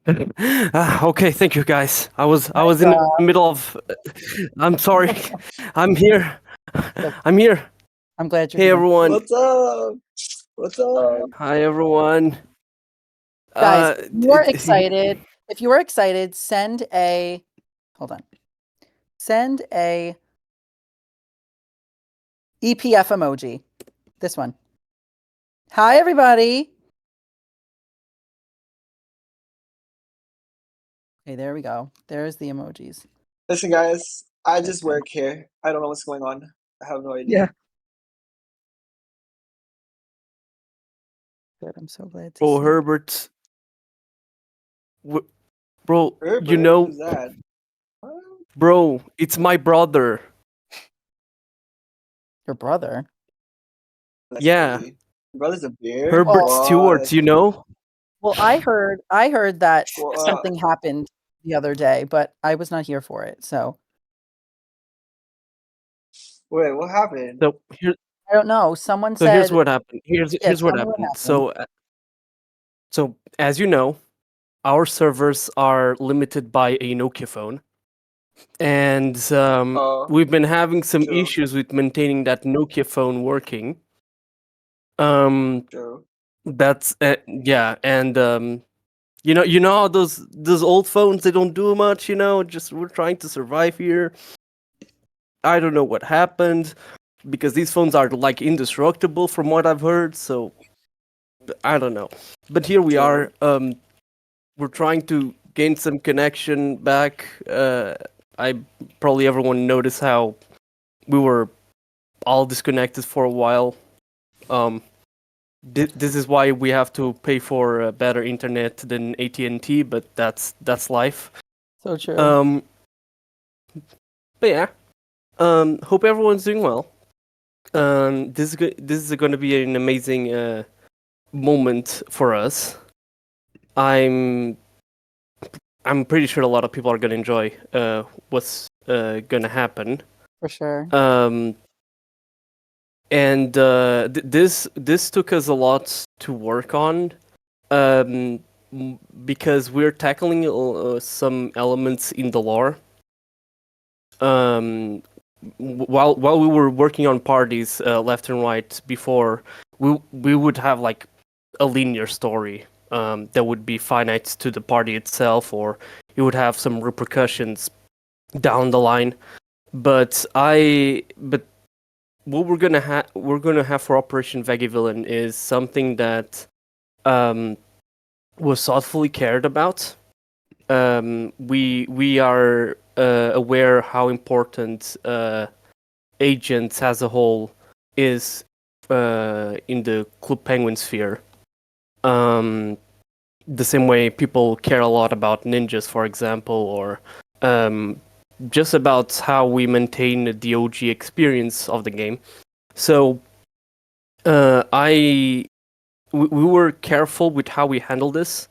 Okay, thank you guys. I was Nice in the job. middle of. I'm sorry. I'm here. Look, I'm here. I'm glad you're Hey here. everyone. What's up? What's up? Hi everyone. Guys, Uh, if you are d- excited, send a hold on. Send a EPF emoji. This one. Hi everybody. Okay, there we go. There's the emojis. Listen, guys, I That's just good. work here. I don't know what's going on. I have no idea. Good. I'm so glad to bro, see. Herbert. Bro, Herbert, who's that? What? bro, it's my brother. Your brother. That's Yeah, crazy. Your brother's a bear? Herbert Oh. Stewart. What? Well, I heard that Well, something happened the other day, but I was not here for it. So wait, what happened? So here, I don't know. Someone so here's said, what happened. yeah, Here's what tell me what happened. happened. So as you know, our servers are limited by a Nokia phone, and Oh, we've been having some true, issues with maintaining that Nokia phone working. Um, true. that's yeah, and you know how those old phones, they don't do much. Just we're trying to survive here. I don't know what happened because these phones are like indestructible from what I've heard. So I don't know, but here we True. are. We're trying to gain some connection back. I probably everyone noticed how we were all disconnected for a while. Um, this is why we have to pay for better internet than AT&T, but that's life. So true. But yeah, hope everyone's doing well. This is going to be an amazing moment for us. I'm pretty sure a lot of people are going to enjoy what's going to happen. For sure. And this took us a lot to work on, because we're tackling some elements in the lore. While we were working on parties left and right before, we would have like a linear story that would be finite to the party itself, or it would have some repercussions down the line. But what we're gonna have for Operation Veggie Villain is something that was thoughtfully cared about. We are aware how important agents as a whole is in the Club Penguin sphere. The same way people care a lot about ninjas, for example, or just about how we maintain the OG experience of the game. So we were careful with how we handle this.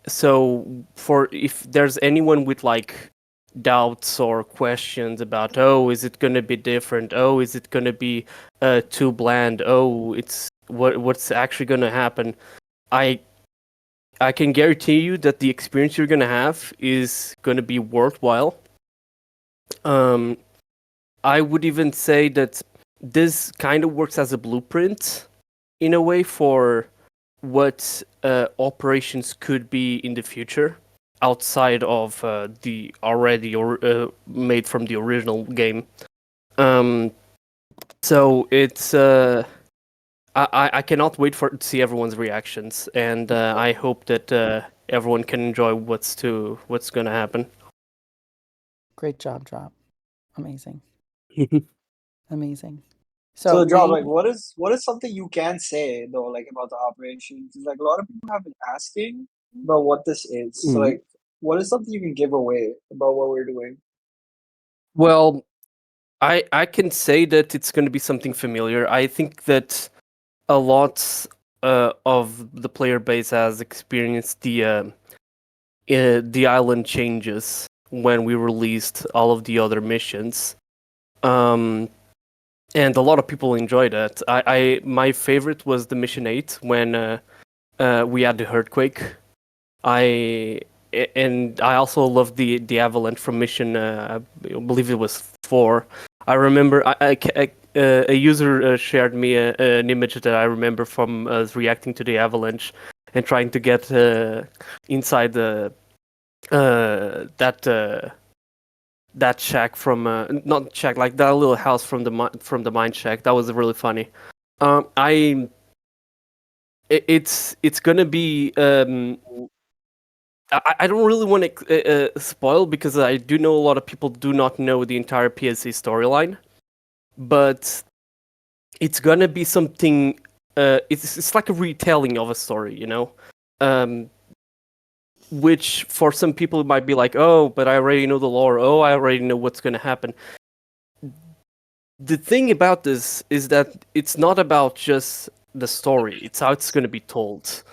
So for if there's anyone with like doubts or questions about, oh, is it gonna be different? Oh, is it gonna be too bland? Oh, it's what's actually gonna happen? I can guarantee you that the experience you're gonna have is gonna be worthwhile. I would even say that this kind of works as a blueprint in a way for what operations could be in the future outside of the already made from the original game. So it's I cannot wait to see everyone's reactions, and I hope that everyone can enjoy what's gonna happen. Great job, Drop. Amazing. Amazing. So, So Drop, we like, what is something you can say though, like about the operation? Because like a lot of people have been asking about what this is. So, Mhm. like, what is something you can give away about what we're doing? Well, I can say that it's going to be something familiar. I think that a lot of the player base has experienced the island changes when we released all of the other missions, and a lot of people enjoyed it. My favorite was the mission 8 when we had the earthquake. And I also love the Avalanche from mission. I believe it was 4. I remember a user shared me an image that I remember from us reacting to the Avalanche and trying to get inside the that shack from not shack, like that little house from the mine shack. That was really funny. It's gonna be I don't really want to spoil, because I do know a lot of people do not know the entire PSC storyline, but it's gonna be something. It's like a retelling of a story, you know, which for some people it might be like, oh, but I already know the lore. Oh, I already know what's gonna happen. The thing about this is that it's not about just the story; it's how it's gonna be told.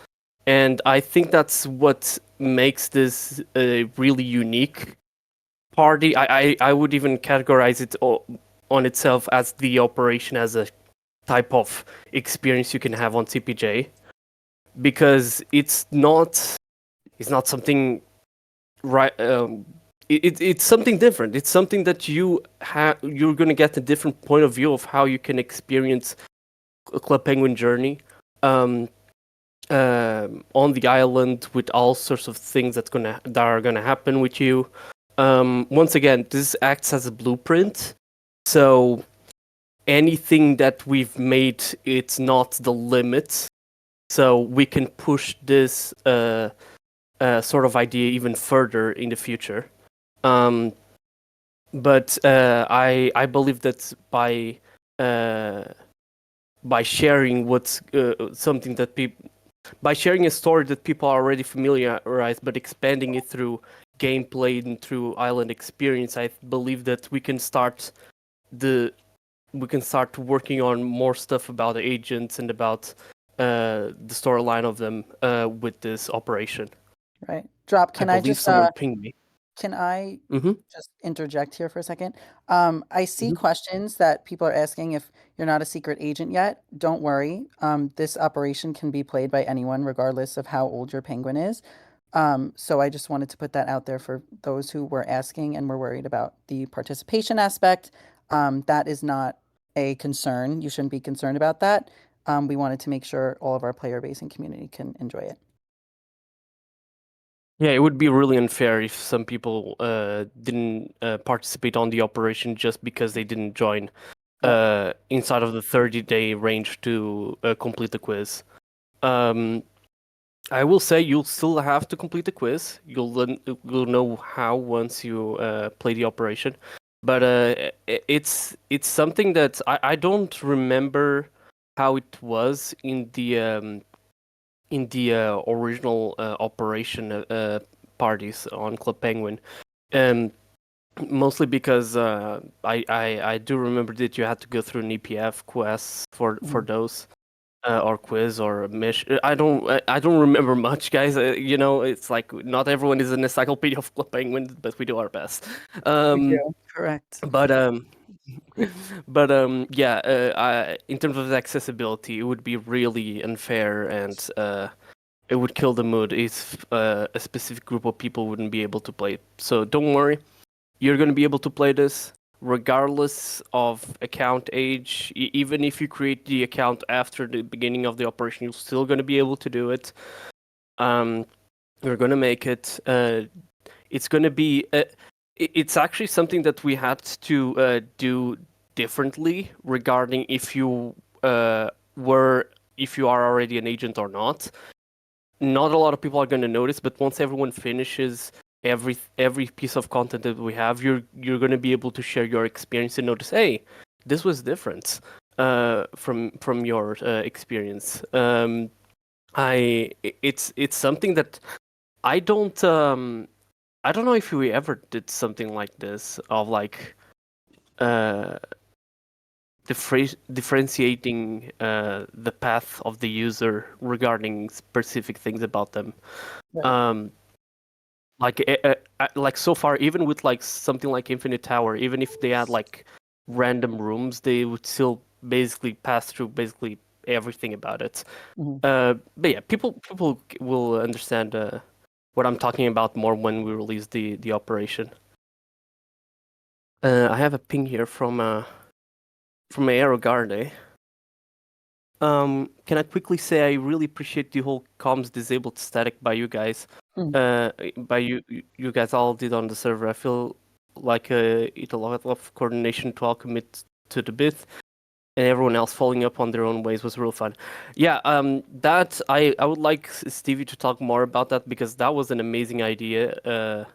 And I think that's what makes this a really unique party. I would even categorize it on itself as the operation, as a type of experience you can have on CPJ, because it's not something right. It's something different. It's something that you're gonna get a different point of view of how you can experience a Club Penguin journey. On the island, with all sorts of things that are gonna happen with you. Once again, this acts as a blueprint, so anything that we've made, it's not the limit. So we can push this sort of idea even further in the future. But I believe that by sharing what's something that people by sharing a story that people are already familiarized, but expanding it through gameplay and through island experience, I believe that we can start working on more stuff about the agents and about the storyline of them with this operation. Right. Drop, I believe someone pinged me. can I Mm-hmm. just interject here for a second? I see Mhm. questions that people are asking if you're not a secret agent yet. Don't worry. This operation can be played by anyone, regardless of how old your penguin is. So I just wanted to put that out there for those who were asking and were worried about the participation aspect. That is not a concern. You shouldn't be concerned about that. We wanted to make sure all of our player base and community can enjoy it. Yeah, it would be really unfair if some people didn't participate on the operation just because they didn't join inside of the 30-day range to complete the quiz. I will say you'll still have to complete the quiz. You'll know how once you play the operation, but it's something that I don't remember how it was in the original operation parties on Club Penguin. Mostly because I do remember that you had to go through an EPF quest for those or quiz or mission. I don't remember much, guys. You know, it's like not everyone is an encyclopedia of Club Penguin, but we do our best. Correct. But yeah, in terms of accessibility, it would be really unfair, and it would kill the mood if a specific group of people wouldn't be able to play it. So don't worry, you're going to be able to play this regardless of account age. Even if you create the account after the beginning of the operation, you're still going to be able to do it. You're going to make it. It's going to be. It's actually something that we had to do differently regarding if you if you are already an agent or not. Not a lot of people are going to notice, but once everyone finishes every piece of content that we have, you're going to be able to share your experience and notice, hey, this was different from your experience. It's something that I don't know if we ever did something like this, of like uh differentiating the path of the user regarding specific things about them. Right. Like so far, even with like something like Infinite Tower, even if they had like random rooms, they would still basically pass through basically everything about it. Mhm. But yeah, people will understand what I'm talking about more when we release the operation. I have a ping here from AeroGuard. Can I quickly say I really appreciate the whole comms disabled static by you guys. By you guys all did on the server. I feel like it a lot of coordination to all commit to the bit, and everyone else following up on their own ways was real fun. Yeah, that I would like Stevie to talk more about that because that was an amazing idea.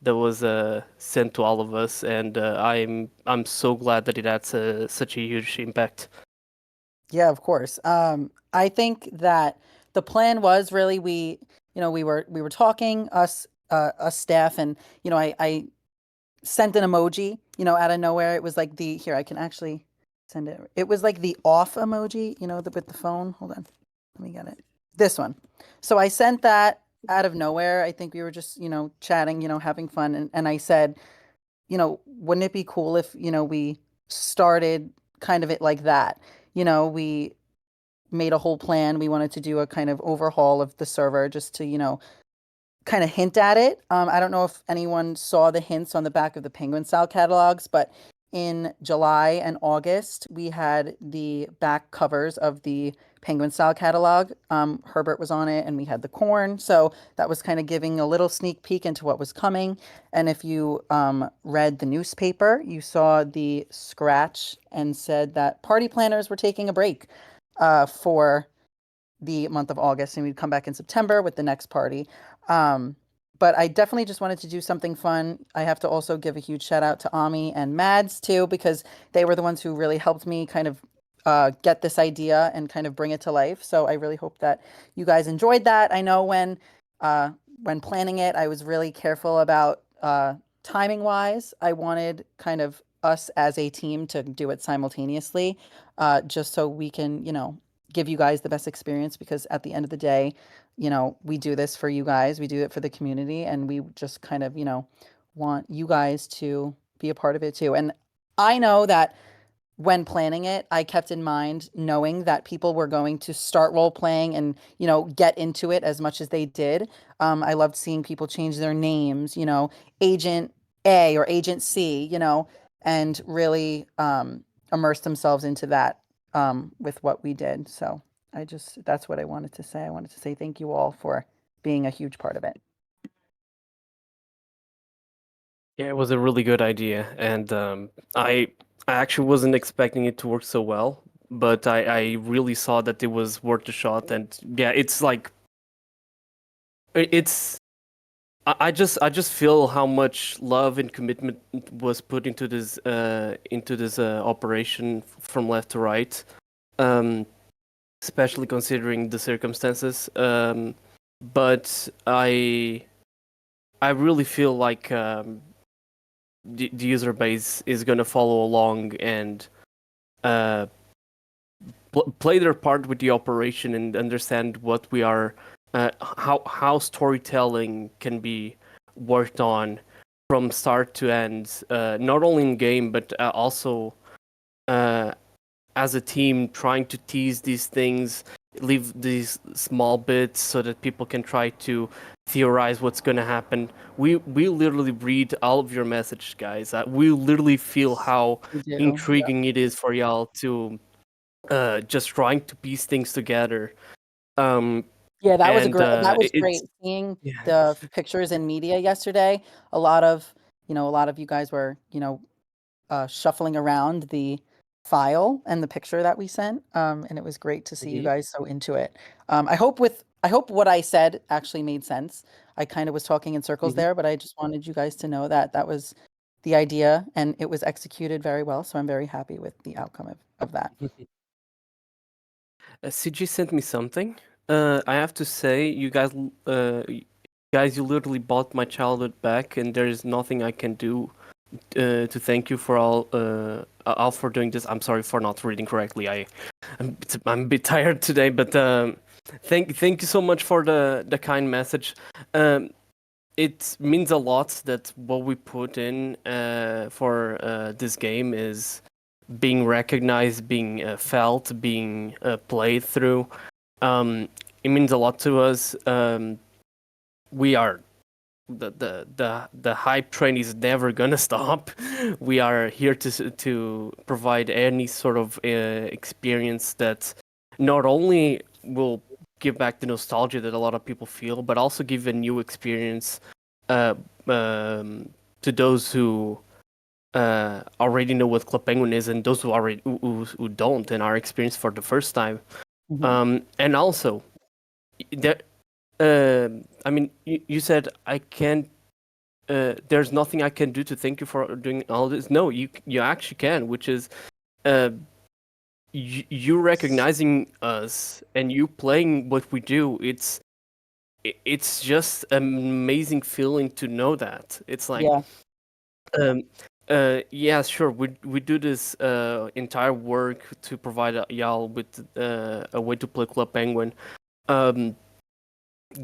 That was sent to all of us, and I'm so glad that it had such a huge impact. Yeah, of course. I think that the plan was really we were talking us staff, and I sent an emoji out of nowhere. It was like here I can actually send it. It was like the off emoji, with the phone. Hold on, let me get it. This one. So I sent that out of nowhere. I think we were just chatting, having fun, and I said, wouldn't it be cool if we started kind of it like that? We made a whole plan. We wanted to do a kind of overhaul of the server just to, kind of hint at it. I don't know if anyone saw the hints on the back of the Penguin style catalogs, but in July and August, we had the back covers of the Penguin style catalog. Herbert was on it, and we had the corn. So that was kind of giving a little sneak peek into what was coming. And if you read the newspaper, you saw the scratch and said that party planners were taking a break for the month of August, and we'd come back in September with the next party. But I definitely just wanted to do something fun. I have to also give a huge shout out to Ami and Mads too, because they were the ones who really helped me kind of get this idea and kind of bring it to life. So I really hope that you guys enjoyed that. I know when planning it, I was really careful about timing wise. I wanted kind of us as a team to do it simultaneously, just so we can, give you guys the best experience, because at the end of the day, we do this for you guys, we do it for the community, and we just kind of, want you guys to be a part of it too. And I know that when planning it, I kept in mind knowing that people were going to start role playing and, get into it as much as they did. I loved seeing people change their names, Agent A or Agent C, and really immerse themselves into that with what we did. So that's what I wanted to say. I wanted to say thank you all for being a huge part of it. Yeah, it was a really good idea, and I actually wasn't expecting it to work so well, but I really saw that it was worth a shot, and yeah, it's like it's I just feel how much love and commitment was put into this operation from left to right, um, especially considering the circumstances. But I really feel like the user base is gonna follow along and uh, play their part with the operation and understand what we are, how storytelling can be worked on from start to end, not only in game but also uh, as a team, trying to tease these things, leave these small bits so that people can try to theorize what's going to happen. We literally read all of your messages, guys. We literally feel how We do. intriguing it is for y'all to just trying to piece things together. Um, Yeah, that was it's great seeing yeah. the pictures in media yesterday. A lot of, you guys were, shuffling around the file and the picture that we sent. And it was great to see you Mhm. guys so into it. I hope what I said actually made sense. I kind of was talking in circles Mhm. there, but I just wanted you guys to know that that was the idea, and it was executed very well. So I'm very happy with the outcome of that. CG sent me something. I have to say, guys, you literally bought my childhood back, and there is nothing I can do to thank you for all for doing this. I'm sorry for not reading correctly. I'm a bit tired today, but thank you so much for the kind message. It means a lot that what we put in for this game is being recognized, being felt, being played through. It means a lot to us. we are the hype train is never gonna stop. We are here to provide any sort of experience that not only will give back the nostalgia that a lot of people feel, but also give a new experience uh, to those who already know what Club Penguin is, and those who don't and are experienced for the first time. And also, there. I mean, you said I can't. There's nothing I can do to thank you for doing all this. No, you actually can, which is uh, you recognizing us and you playing what we do. It's just an amazing feeling to know that. It's like, Yeah. yeah, sure, we do this entire work to provide y'all with a way to play Club Penguin. Um,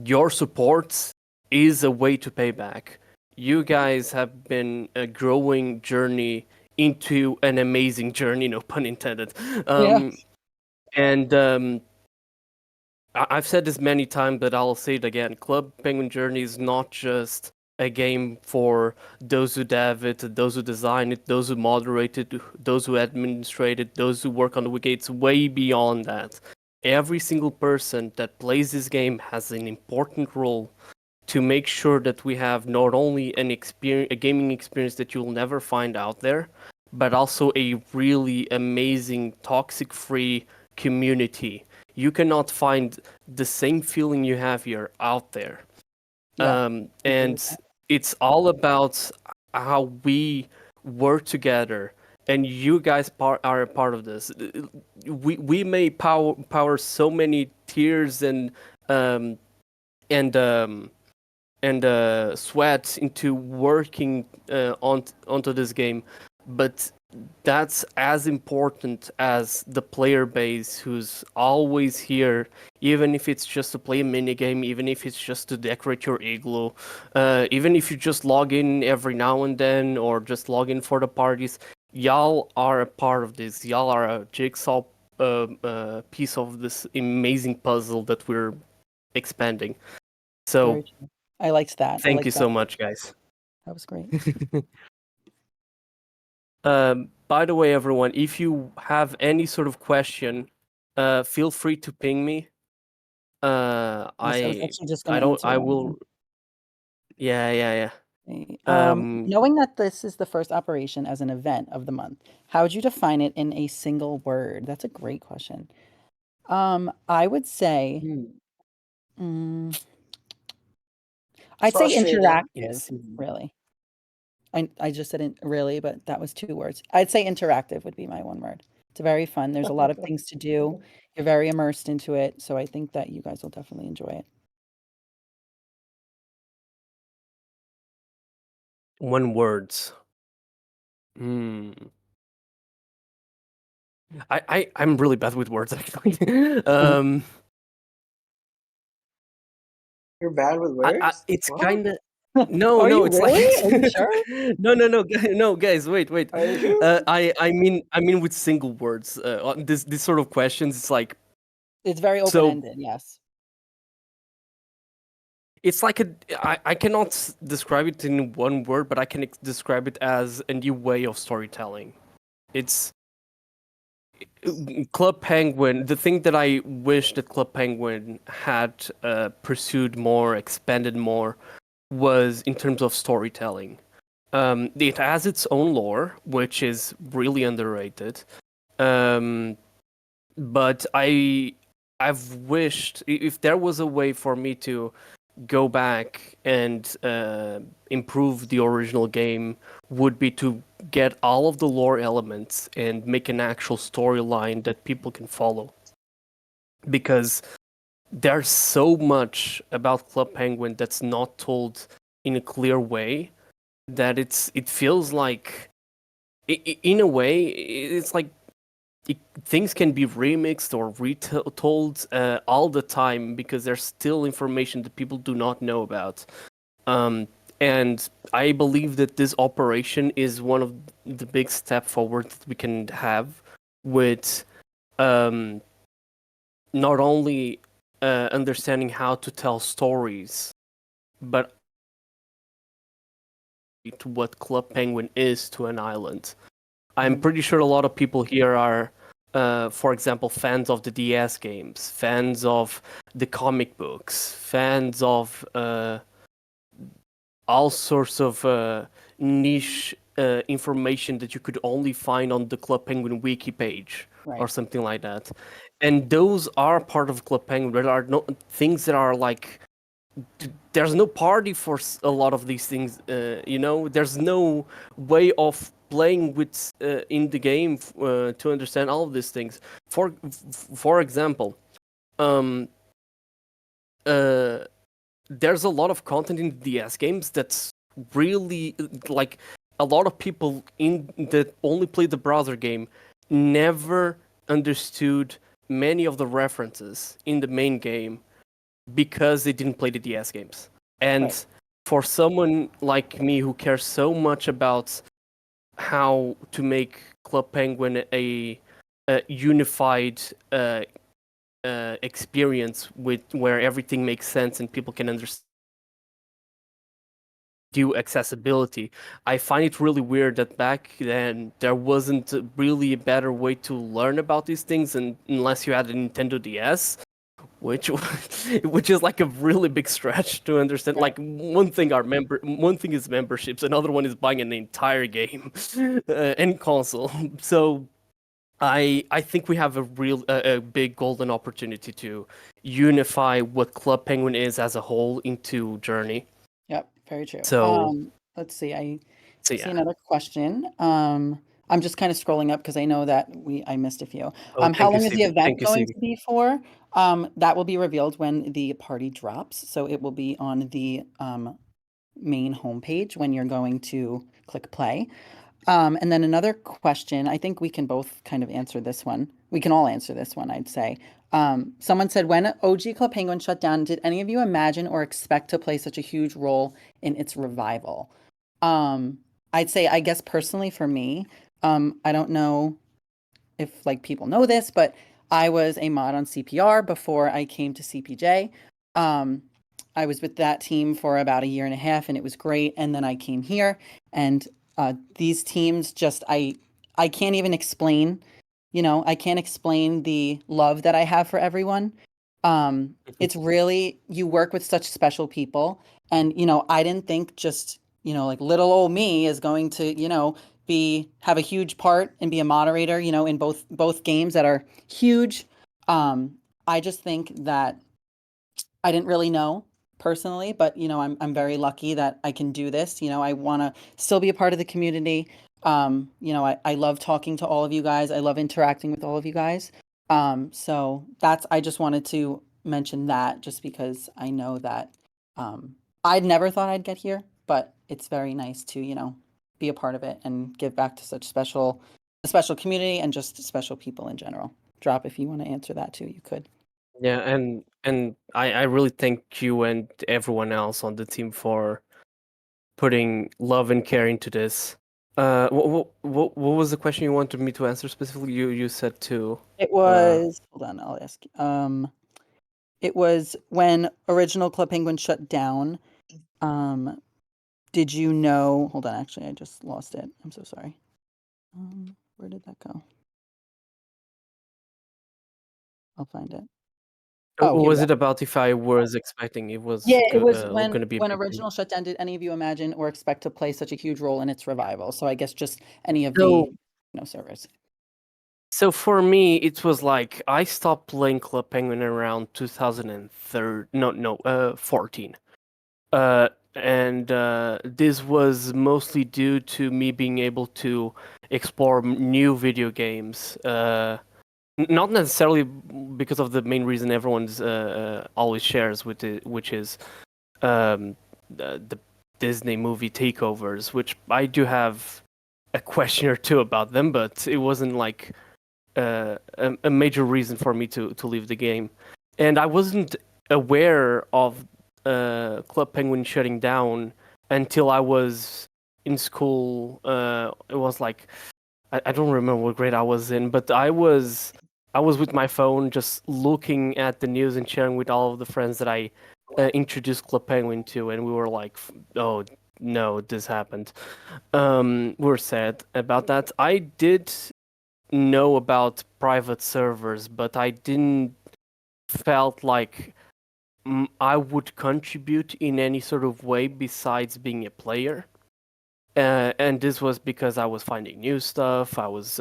your support is a way to pay back. You guys have been a growing journey into an amazing journey, no pun intended. Yeah. And I've said this many times, but I'll say it again. Club Penguin Journey is not just a game for those who dev it, those who design it, those who moderate it, those who administrate it, those who work on the wiki. It's way beyond that. Every single person that plays this game has an important role to make sure that we have not only an experience, a gaming experience that you'll never find out there, but also a really amazing toxic-free community. You cannot find the same feeling you have here out there. Yeah. And it's all about how we work together, and you guys are a part of this. We may power so many tears um, and sweat into working onto this game, but that's as important as the player base who's always here, even if it's just to play a mini game, even if it's just to decorate your igloo, even if you just log in every now and then or just log in for the parties. Y'all are a part of this. Y'all are a jigsaw piece of this amazing puzzle that we're expanding. So Very true. I liked that. I thank you liked so that. much, guys. That was great. By the way, everyone, if you have any sort of question, feel free to ping me. Yes, I was actually just I going to don't, answer I that. will, yeah. Okay. Um, Knowing that this is the first operation as an event of the month, how would you define it in a single word? That's a great question. I would say, mm, I'd say Frustrating. interactive, Mhm. really. I just didn't really, but that was 2 words. I'd say interactive would be my one word. It's very fun. There's a lot of things to do. You're very immersed into it, so I think that you guys will definitely enjoy it. one words. Hmm. I'm really bad with words, actually. You're bad with words? It's What? kind of. No, Are no, you it's like really? Are you sure? no, guys, wait. Are you? I mean with single words. This sort of questions, it's like, It's very so open-ended, yes. it's like I cannot describe it in one word, but I can describe it as a new way of storytelling. It's Club Penguin. The thing that I wish that Club Penguin had pursued more, expanded more, was in terms of storytelling. It has its own lore, which is really underrated. But I've wished if there was a way for me to go back and improve the original game, would be to get all of the lore elements and make an actual storyline that people can follow. Because there's so much about Club Penguin that's not told in a clear way that it feels like in a way it's like things can be remixed or retold all the time because there's still information that people do not know about. And I believe that this operation is one of the big step forward that we can have with um, not only understanding how to tell stories but what Club Penguin is to an island. I'm pretty sure a lot of people here are, for example, fans of the DS games, fans of the comic books, fans of all sorts of niche information that you could only find on the Club Penguin wiki page or Right. something like that. And those are part of Club Penguin. There are no things that are like there's no party for a lot of these things. There's no way of playing with in the game to understand all of these things. For example, um, uh, there's a lot of content in the DS games that's really like a lot of people in that only played the browser game never understood many of the references in the main game because they didn't play the DS games. And Right. for someone like me who cares so much about how to make Club Penguin a unified experience with where everything makes sense and people can understand do accessibility. I find it really weird that back then there wasn't really a better way to learn about these things unless you had a Nintendo DS, which which is like a really big stretch to understand. Right. Like one thing is memberships, another one is buying an entire game and console. So I think we have a big golden opportunity to unify what Club Penguin is as a whole into Journey. Yep. Very true. So Let's see. I so see yeah. another question. I'm just kind of scrolling up because I know that I missed a few. Oh, How thank you, long is the Stevie. event Thank you, going Stevie. to be for? That will be revealed when the party drops. So it will be on the main homepage when you're going to click play. And then another question, I think we can both kind of answer this one. We can all answer this one, I'd say. Someone said, when OG Club Penguin shut down, did any of you imagine or expect to play such a huge role in its revival? Um, I'd say, I guess personally for me, I don't know if like people know this, but I was a mod on CPR before I came to CPJ. Um, I was with that team for about a year and a half, and it was great. And then I came here, and these teams just I can't even explain. I can't explain the love that I have for everyone. It's really you work with such special people, and I didn't think just like little old me is going to be have a huge part and be a moderator, in both games that are huge. I just think that I didn't really know personally, but I'm very lucky that I can do this. I want to still be a part of the community. I love talking to all of you guys. I love interacting with all of you guys. So I just wanted to mention that just because I know that I'd never thought I'd get here, but it's very nice to, be a part of it and give back to such a special community and just special people in general. Drop if you want to answer that too, you could. Yeah, and I really thank you and everyone else on the team for putting love and care into this. What was the question you wanted me to answer specifically? You said to It uh was, hold on, I'll ask. It was when original Club Penguin shut down. Um, did you know? Hold on, actually, I just lost it. I'm so sorry. Where did that go? I'll find it. Oh, here we was go. it about if I was expecting it was Yeah, it was going to be a when big thing? original shut down. Did any of you imagine or expect to play such a huge role in its revival? So I guess just any of the So servers. so for me it was like I stopped playing Club Penguin around 2003 no 14. And this was mostly due to me being able to explore new video games. Not necessarily because of the main reason everyone's always shares with it, which is the Disney movie takeovers, which I do have a question or two about them, but it wasn't like a major reason for me to leave the game. And I wasn't aware of Club Penguin shutting down until I was in school. It was like I don't remember what grade I was in, but I was with my phone just looking at the news and sharing with all of the friends that I introduced Club Penguin to, and we were like, oh no, this happened. We were sad about that. I did know about private servers, but I didn't felt like I would contribute in any sort of way besides being a player. And this was because I was finding new stuff, I was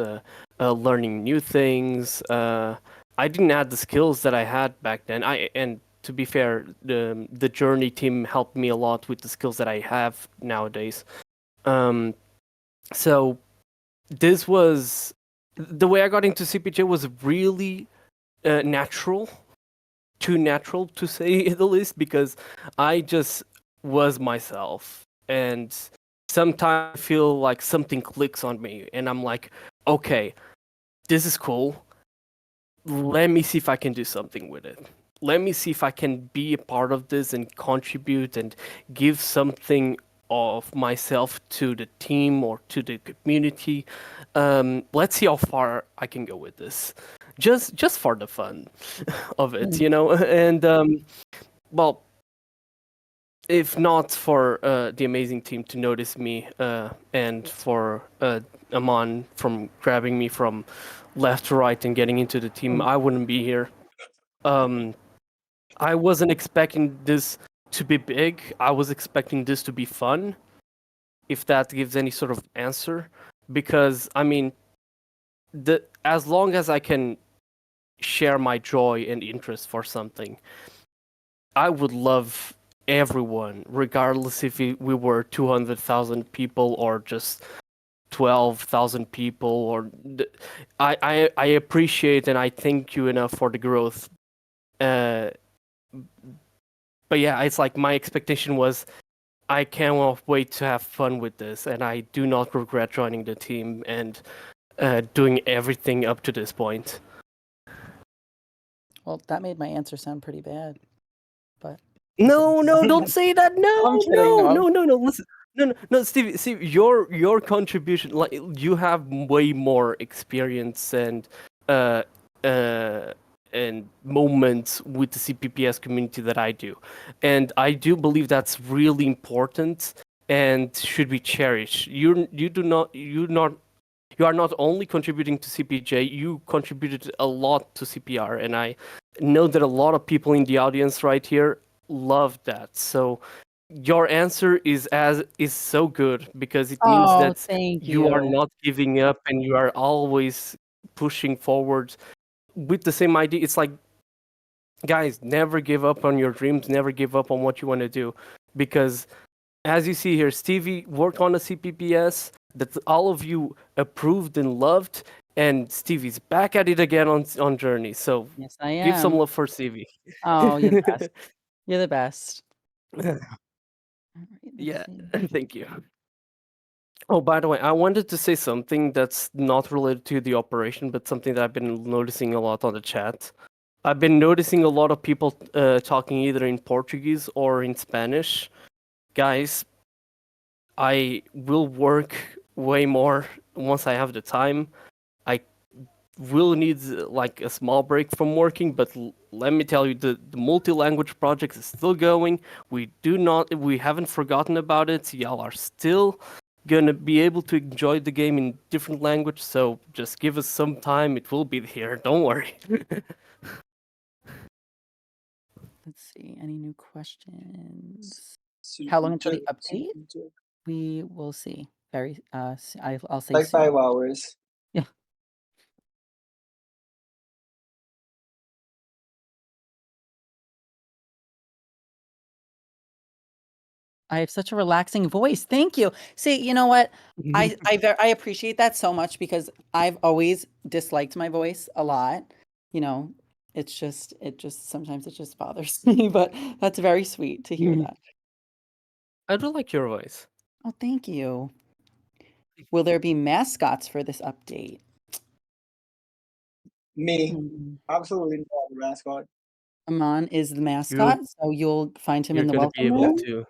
learning new things. I didn't have the skills that I had back then. And to be fair, the Journey team helped me a lot with the skills that I have nowadays. So this was the way I got into CPJ was really natural, too natural to say the least, because I just was myself. And sometimes I feel like something clicks on me, and I'm like, okay, this is cool. Let me see if I can do something with it. Let me see if I can be a part of this and contribute and give something of myself to the team or to the community. Let's see how far I can go with this. Just for the fun of it, you know. And well, if not for the amazing team to notice me and for Aman from grabbing me from left to right and getting into the team, I wouldn't be here. I wasn't expecting this to be big. I was expecting this to be fun, if that gives any sort of answer. Because I mean, as long as I can share my joy and interest for something, I would love everyone, regardless if we were 200,000 people or just 12,000 people. Or I appreciate and I thank you enough for the growth. But yeah, it's like my expectation was I cannot wait to have fun with this, and I do not regret joining the team and doing everything up to this point. Well, that made my answer sound pretty bad, but No, don't say that. I'm kidding, No. Listen, no, Steve, your contribution, like you have way more experience uh, uh, and moments with the CPPS community that I do, and I do believe that's really important and should be cherished. You are not only contributing to CPJ, you contributed a lot to CPR, and I know that a lot of people in the audience right here love that. So your answer is so good because it means Oh, that thank you are you. not giving up and you are always pushing forward with the same idea. It's like, guys, never give up on your dreams, never give up on what you want to do, because as you see here, Stevie worked on a CPPS that all of you approved and loved, and Stevie's back at it again on Journey. So Yes, I give some am. love for Stevie. Oh, you're the best. You're the best. All right, let's Yeah, see. thank you. Oh, by the way, I wanted to say something that's not related to the operation, but something that I've been noticing a lot on the chat. I've been noticing a lot of people talking either in Portuguese or in Spanish. Guys, I will work way more once I have the time. I will need like a small break from working, but let me tell you, the multi-language project is still going. We haven't forgotten about it. Y'all are still gonna be able to enjoy the game in different language, so just give us some time. It will be here. Don't worry. Let's see. Any new questions? CPJ, How long until the update? CPJ. We will see. Very. I'll say Like soon. 5 hours. Yeah. I have such a relaxing voice. Thank you. See, you know what? I appreciate that so much because I've always disliked my voice a lot. You know, it just sometimes it just bothers me, but that's very sweet to hear that. I do like your voice. Oh, thank you. Will there be mascots for this update? Me. Mm. Absolutely not the mascot. Aman is the mascot, so you'll find him You're in the gonna be welcome able room. to.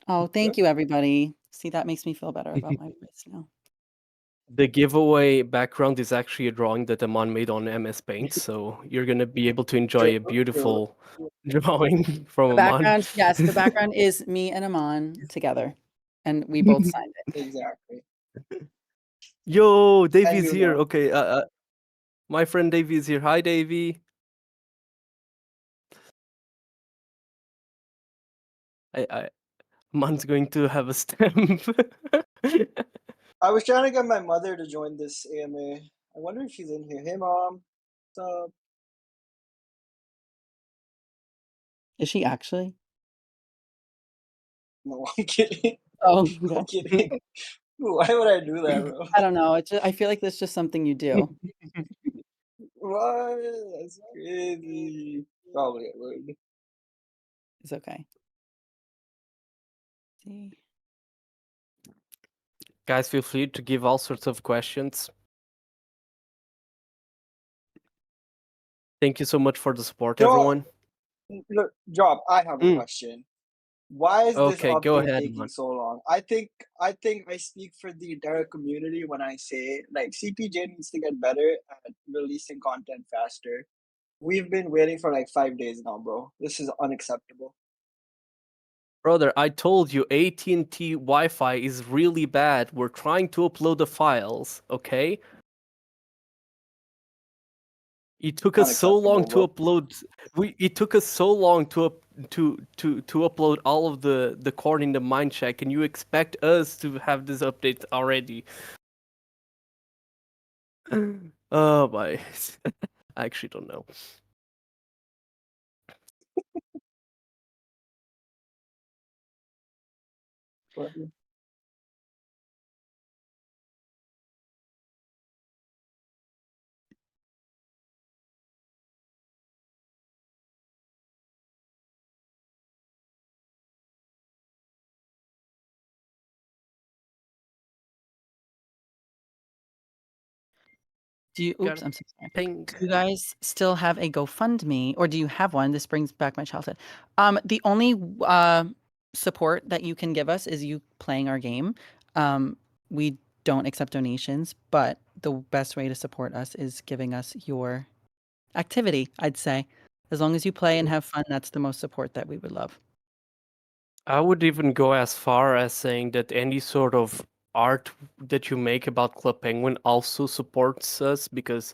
Oh, thank you, everybody. See, that makes me feel better about my voice now. The giveaway background is actually a drawing that Aman made on MS Paint, so you're gonna be able to enjoy a beautiful drawing from The Aman. background, yes, the background is me and Aman together, and we both signed it. Exactly. Yo, And Davy's you here. know, Okay, my friend Davy is here. Hi, Davy. I Aman's going to have a stamp. I was trying to get my mother to join this AMA. I wonder if she's in here. Hey, mom. What's up? Is she actually? No, I'm kidding. Oh, I'm okay. kidding. Why would I do that, bro? I don't know. I feel like that's just something you do. What? That's crazy. Probably I would. It's okay. See. Guys, feel free to give all sorts of questions. Thank you so much for the support, Job, everyone. look, Job, I have a question. Why is this Okay, go update ahead, taking man. so long? I think I speak for the entire community when I say like CPJ needs to get better at releasing content faster. We've been waiting for like 5 days now, bro. This is unacceptable. Brother, I told you AT&T Wi-Fi is really bad. We're trying to upload the files, okay? It took us so long Unacceptable, to bro. upload. It took us so long to upload all of the core in the mind check, and you expect us to have this update already? Oh my! I actually don't know. Do you, Got oops, it. I'm so sorry. Ping. Do you guys still have a GoFundMe, or do you have one? This brings back my childhood. The only support that you can give us is you playing our game. We don't accept donations, but the best way to support us is giving us your activity, I'd say. As long as you play and have fun, that's the most support that we would love. I would even go as far as saying that any sort of art that you make about Club Penguin also supports us, because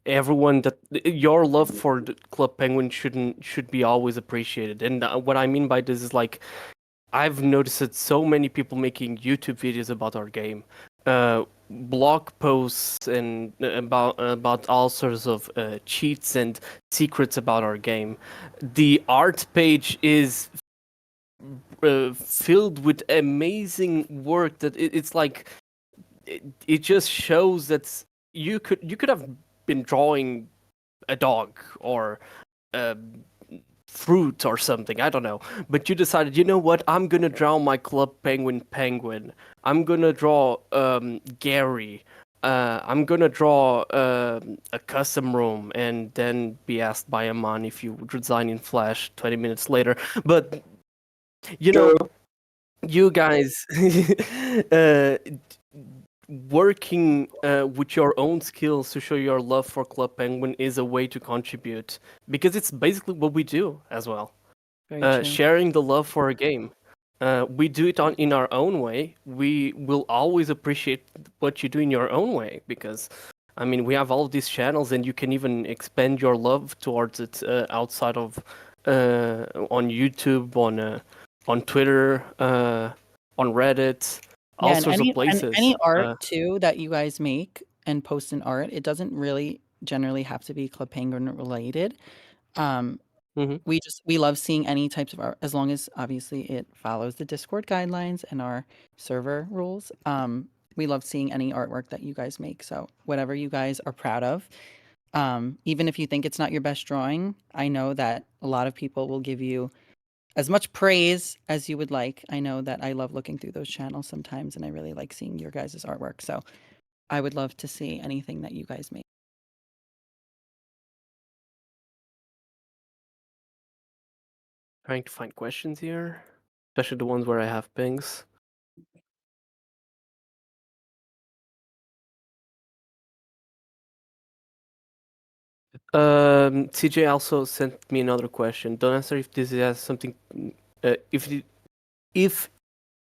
everyone that your love for the Club Penguin should be always appreciated. And what I mean by this is, like, I've noticed that so many people making YouTube videos about our game, blog posts, and about all sorts of cheats and secrets about our game. The art page is filled with amazing work that it's like it just shows that you could have been drawing a dog or uh, fruit or something, I don't know, but you decided, you know what, I'm gonna draw my Club Penguin. I'm gonna draw Gary. I'm gonna draw a custom room, and then be asked by Aman if you would design in Flash 20 minutes later. But you know, True. you guys uh, working with your own skills to show your love for Club Penguin is a way to contribute, because it's basically what we do as well. Very true. Sharing the love for a game. We do it in our own way. We will always appreciate what you do in your own way, because, I mean, we have all of these channels, and you can even expand your love towards it outside of on YouTube, on Twitter, on Reddit, all Yeah, and sorts of places. any art too that you guys make and post in art, it doesn't really generally have to be Club Penguin related. Um, Mhm. we love seeing any types of art, as long as obviously it follows the Discord guidelines and our server rules. We love seeing any artwork that you guys make. So whatever you guys are proud of, even if you think it's not your best drawing, I know that a lot of people will give you as much praise as you would like. I know that I love looking through those channels sometimes, and I really like seeing your guys' artwork. So I would love to see anything that you guys make. Trying to find questions here, especially the ones where I have pings. CJ also sent me another question. Don't answer if this has something. If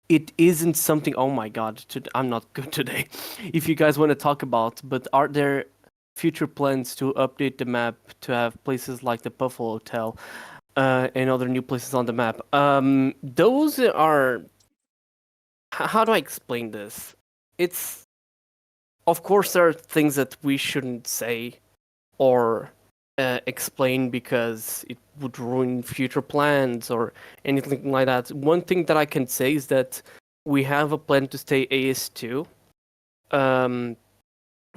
it isn't something. Oh my god, I'm not good today. If you guys want to talk about, but are there future plans to update the map to have places like the Buffalo Hotel and other new places on the map? Those are. How do I explain this? It's of course there are things that we shouldn't say or explain because it would ruin future plans or anything like that. One thing that I can say is that we have a plan to stay AS2.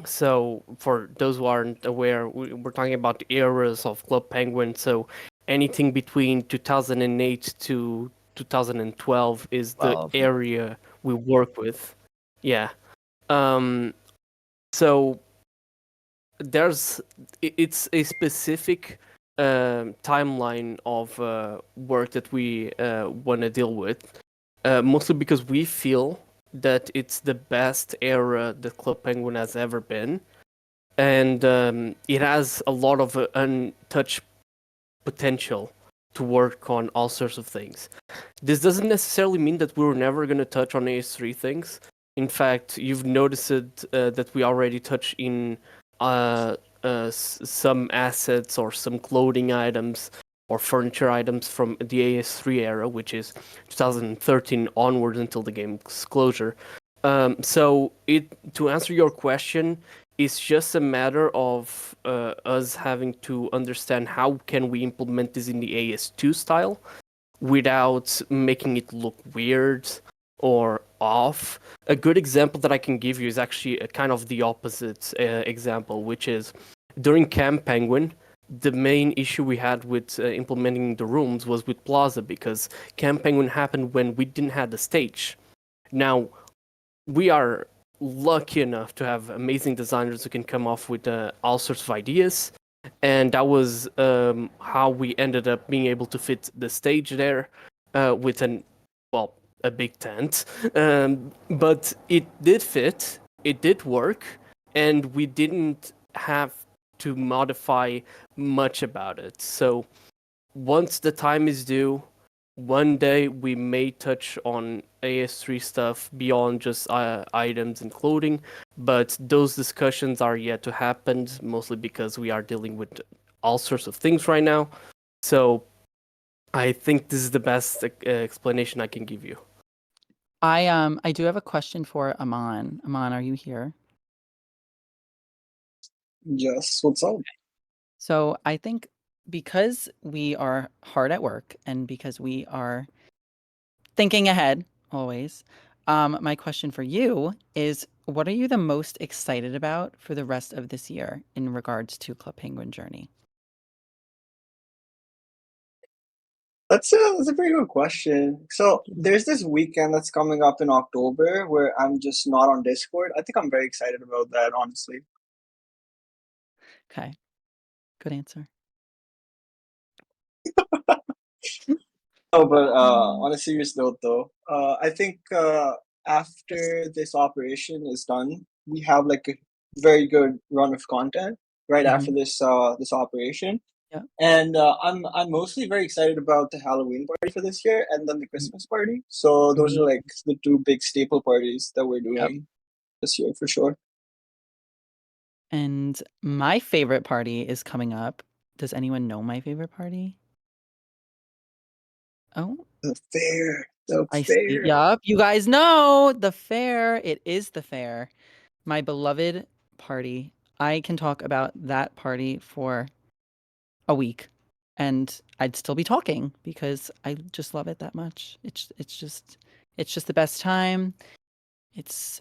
So for those who aren't aware, we're talking about the eras of Club Penguin. So anything between 2008 to 2012 is the 12. area we work with. Yeah. Um, so it's a specific timeline of work that we want to deal with, mostly because we feel that it's the best era that Club Penguin has ever been, and it has a lot of untouched potential to work on all sorts of things. This doesn't necessarily mean that we were never going to touch on AS3 things. In fact, you've noticed that we already touch in some assets or some clothing items or furniture items from the AS3 era, which is 2013 onwards until the game's closure. So to answer your question, it's just a matter of us having to understand how can we implement this in the AS2 style without making it look weird or off. A good example that I can give you is actually a kind of the opposite example, which is during Camp Penguin, the main issue we had with implementing the rooms was with Plaza, because Camp Penguin happened when we didn't have the stage. Now, we are lucky enough to have amazing designers who can come off with all sorts of ideas, and that was how we ended up being able to fit the stage there with a big tent. But it did fit, it did work, and we didn't have to modify much about it. So once the time is due, one day we may touch on AS3 stuff beyond just items and clothing, but those discussions are yet to happen, mostly because we are dealing with all sorts of things right now. So I think this is the best explanation I can give you. I do have a question for Aman. Aman, are you here? Yes, what's up? So I think because we are hard at work and because we are thinking ahead always, my question for you is, what are you the most excited about for the rest of this year in regards to Club Penguin Journey? That's a very good question. So there's this weekend that's coming up in October where I'm just not on Discord. I think I'm very excited about that, honestly. Okay, good answer. Oh, but Mm. on a serious note, though, I think after this operation is done, we have like a very good run of content right after Mhm. this operation, Yeah. and I'm mostly very excited about the Halloween party for this year and then the Christmas party. So those Mhm. are like the two big staple parties that we're Yep. doing this year for sure. And my favorite party is coming up. Does anyone know my favorite party? Oh, The fair, the I see. fair. Yup, you guys know the fair. It is the fair. My beloved party. I can talk about that party for a week and I'd still be talking because I just love it that much. It's just the best time. It's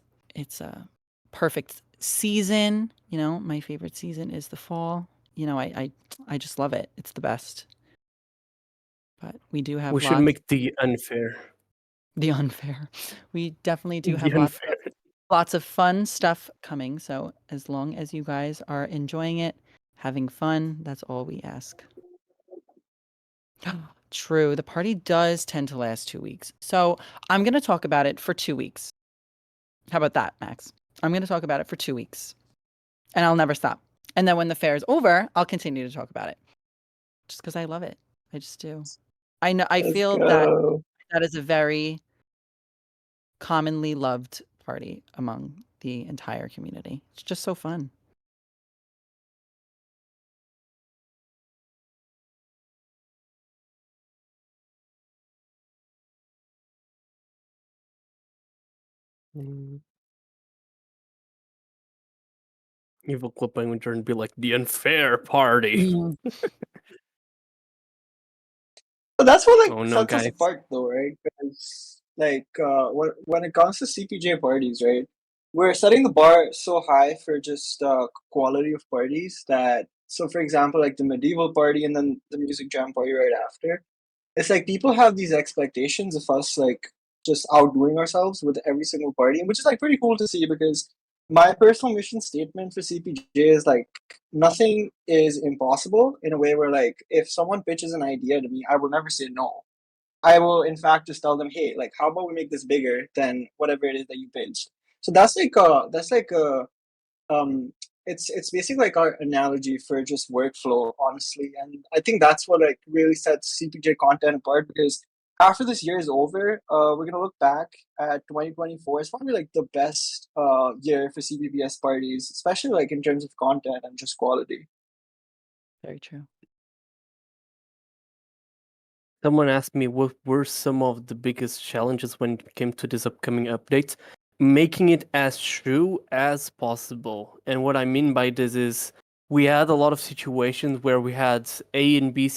a perfect season. You know, my favorite season is the fall. You know, I just love it. It's the best. But we do We have should lots make the unfair. the unfair. We definitely do The have unfair. lots of fun stuff coming. So as long as you guys are enjoying it, having fun, that's all we ask. True. The party does tend to last 2 weeks. So I'm going to talk about it for 2 weeks. How about that, Max? I'm going to talk about it for 2 weeks and I'll never stop. And then when the fair is over, I'll continue to talk about it. Just because I love it. I just do. I know I Let's feel go. that is a very commonly loved party among the entire community. It's just so fun. Mm. Evil Clipping would turn and be like the unfair party. But that's what like Oh no, sets us guys. apart, though, right? Because like when it comes to CPJ parties, right, we're setting the bar so high for just quality of parties that so for example, like the medieval party and then the music jam party right after, it's like people have these expectations of us like just outdoing ourselves with every single party, which is like pretty cool to see because my personal mission statement for CPJ is like nothing is impossible in a way where like if someone pitches an idea to me, I will never say no. I will in fact just tell them, hey, like how about we make this bigger than whatever it is that you pitched. So that's like a um it's basically like our analogy for just workflow, honestly, and I think that's what like really sets CPJ content apart because after this year is over, we're gonna look back at 2024. It's probably like the best year for CPBS parties, especially like in terms of content and just quality. Very true. Someone asked me what were some of the biggest challenges when it came to this upcoming update. Making it as true as possible. And what I mean by this is we had a lot of situations where we had A and B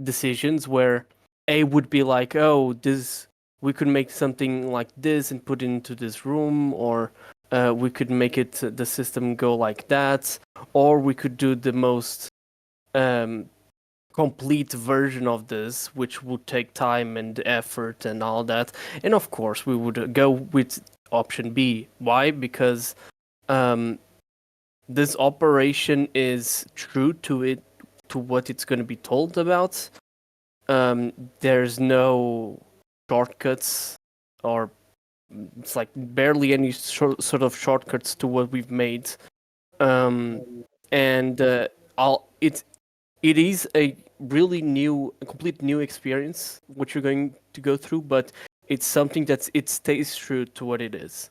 decisions where A would be like, oh, this we could make something like this and put it into this room, or we could make it the system go like that, or we could do the most um, complete version of this, which would take time and effort and all that. And of course, we would go with option B. Why? Because um, this operation is true to it, to what it's going to be told about. There's no shortcuts, or it's like barely any sort of shortcuts to what we've made. Um, and it is a really new, a complete new experience what you're going to go through, but it's something it stays true to what it is.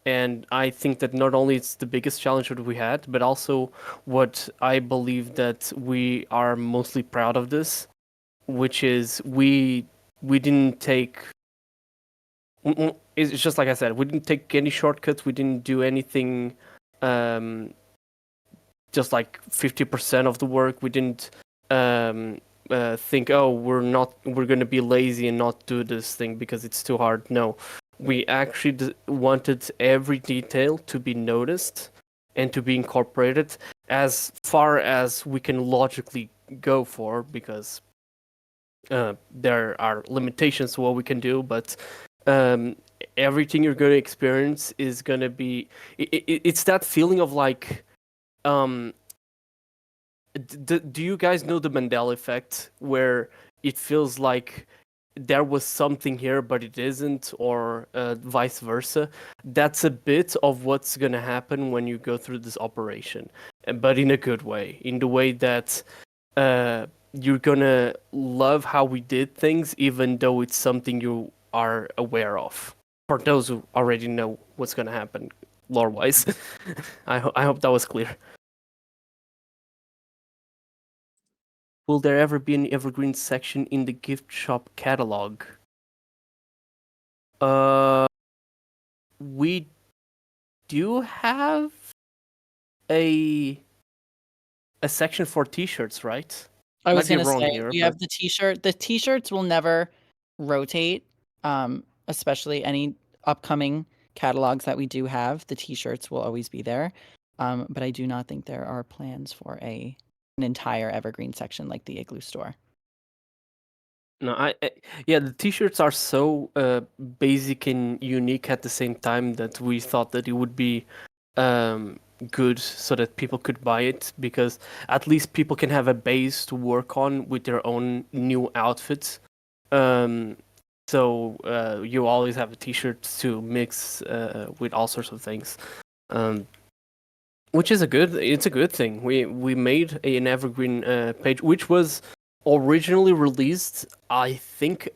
And I think that not only it's the biggest challenge that we had, but also what I believe that we are mostly proud of this, which is we didn't take. It's just like I said, we didn't take any shortcuts. We didn't do anything. Um, just like 50% of the work. We didn't think, oh, we're gonna be lazy and not do this thing because it's too hard. No, we actually wanted every detail to be noticed and to be incorporated as far as we can logically go for, because there are limitations to what we can do, but um, everything you're going to experience is going to be it's that feeling of like um, do you guys know the Mandela effect, where it feels like there was something here but it isn't, or vice versa? That's a bit of what's gonna happen when you go through this operation, but in a good way, in the way that you're gonna love how we did things, even though it's something you are aware of. For those who already know what's gonna happen lore-wise, I hope that was clear. Will there ever be an evergreen section in the gift shop catalog? Uh, we do have a a section for t-shirts, right? I was Might be gonna wrong say here, we but have the t-shirt. The t-shirts will never rotate, especially any upcoming catalogs that we do have. The t-shirts will always be there, but I do not think there are plans for an entire evergreen section like the Igloo store. no, yeah, the t-shirts are so basic and unique at the same time that we thought that it would be um, good so that people could buy it, because at least people can have a base to work on with their own new outfits. Um, so you always have a t-shirt to mix with all sorts of things. Um, Which is it's a good thing. We made an evergreen page, which was originally released, I think,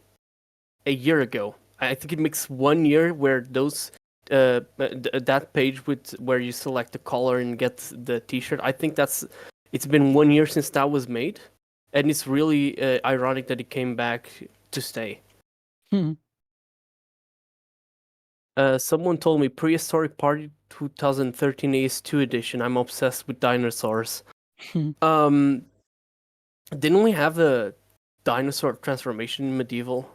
a year ago. I think it makes 1 year where those that page with where you select the color and get the T-shirt. I think it's been 1 year since that was made, and it's really ironic that it came back to stay. Hmm. Someone told me Prehistoric Party 2013 AS2 edition. I'm obsessed with dinosaurs. Um, didn't we have a dinosaur transformation in medieval?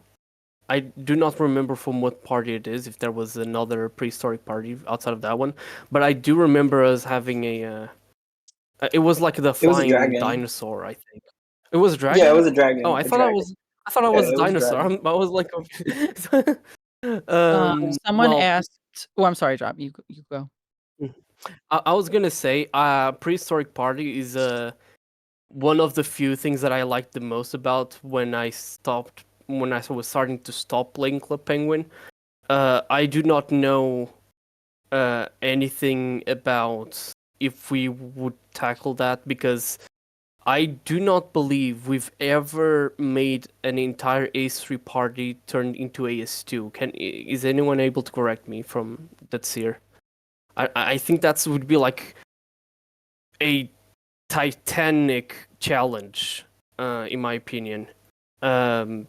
I do not remember from what party it is, if there was another prehistoric party outside of that one, but I do remember us having it was like the It was a flying dragon. dinosaur, I think. It was a Yeah, it dragon? was a Oh, dragon. A dragon. I thought I Yeah, was a it was a dinosaur. dragon. I was like confused. Someone Well, asked. Oh, I'm sorry, Drop. You go. I was gonna say, prehistoric party is one of the few things that I liked the most about when I was starting to stop playing Club Penguin. I do not know anything about if we would tackle that because I do not believe we've ever made an entire AS3 party turned into AS2. Is anyone able to correct me from that's here? I think that would be like a titanic challenge, in my opinion. Um,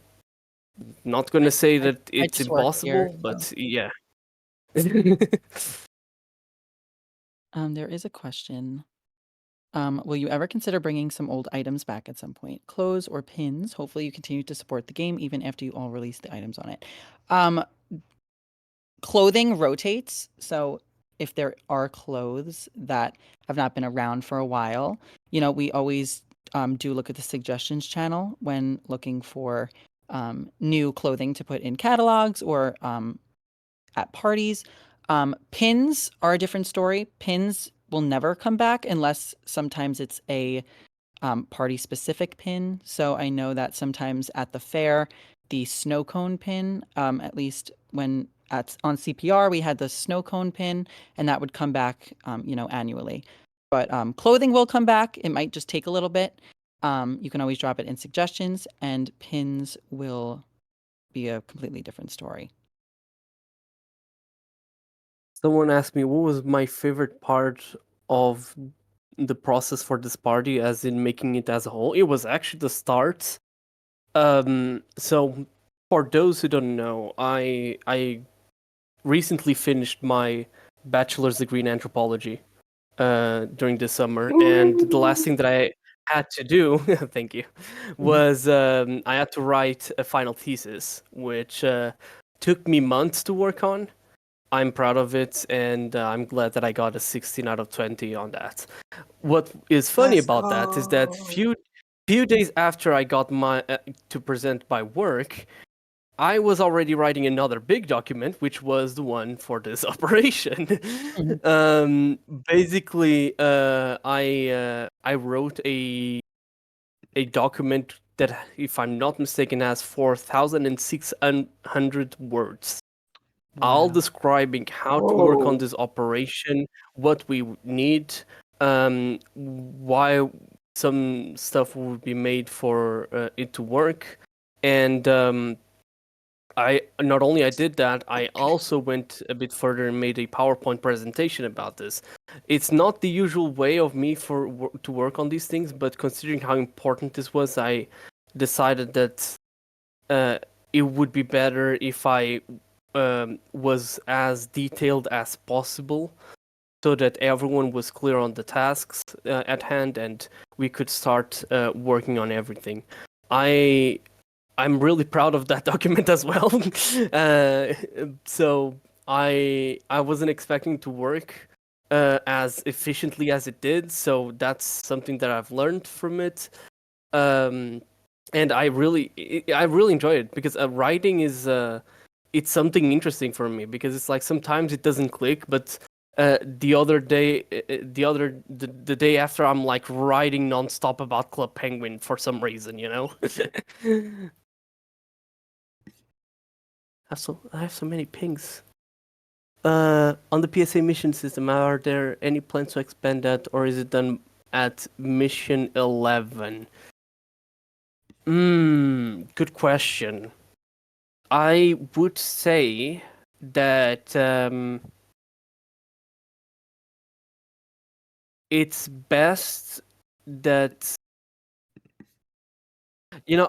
not gonna say that I it's just work here. impossible, but yeah. There is a question. Will you ever consider bringing some old items back at some point? Clothes or pins? Hopefully you continue to support the game even after you all release the items on it. Clothing rotates, so if there are clothes that have not been around for a while, we always do look at the suggestions channel when looking for new clothing to put in catalogs or at parties. Pins are a different story. Pins will never come back unless sometimes it's a party specific pin. So I know that sometimes at the fair, the snow cone pin, at least when on CPR, we had the snow cone pin, and that would come back, annually. But clothing will come back. It might just take a little bit. You can always drop it in suggestions, and pins will be a completely different story. Someone asked me what was my favorite part of the process for this party, as in making it as a whole. It was actually the start. So for those who don't know, I recently finished my bachelor's degree in anthropology during the summer, and the last thing that I had to do, thank you, was I had to write a final thesis, which took me months to work on. I'm proud of it, and I'm glad that I got a 16 out of 20 on that. What is funny Let's about that is that go. few days after I got my to present my work, I was already writing another big document, which was the one for this operation. Basically, I wrote a document that, if I'm not mistaken, has 4,600 words, all Wow. describing how to work on Whoa. this operation, what we need, why some stuff would be made for it to work, and I not only I did that, I also went a bit further and made a PowerPoint presentation about this. It's not the usual way of me to work on these things, but considering how important this was, I decided that it would be better if I was as detailed as possible, so that everyone was clear on the tasks at hand and we could start working on everything. I'm really proud of that document as well. So I wasn't expecting to work as efficiently as it did, so that's something that I've learned from it. And I really enjoy it because writing is it's something interesting for me, because it's like sometimes it doesn't click, but the other day, the day after, I'm like writing nonstop about Club Penguin for some reason, you know. I have so many pings. On the PSA mission system, are there any plans to expand that, or is it done at mission 11? Good question. I would say that it's best that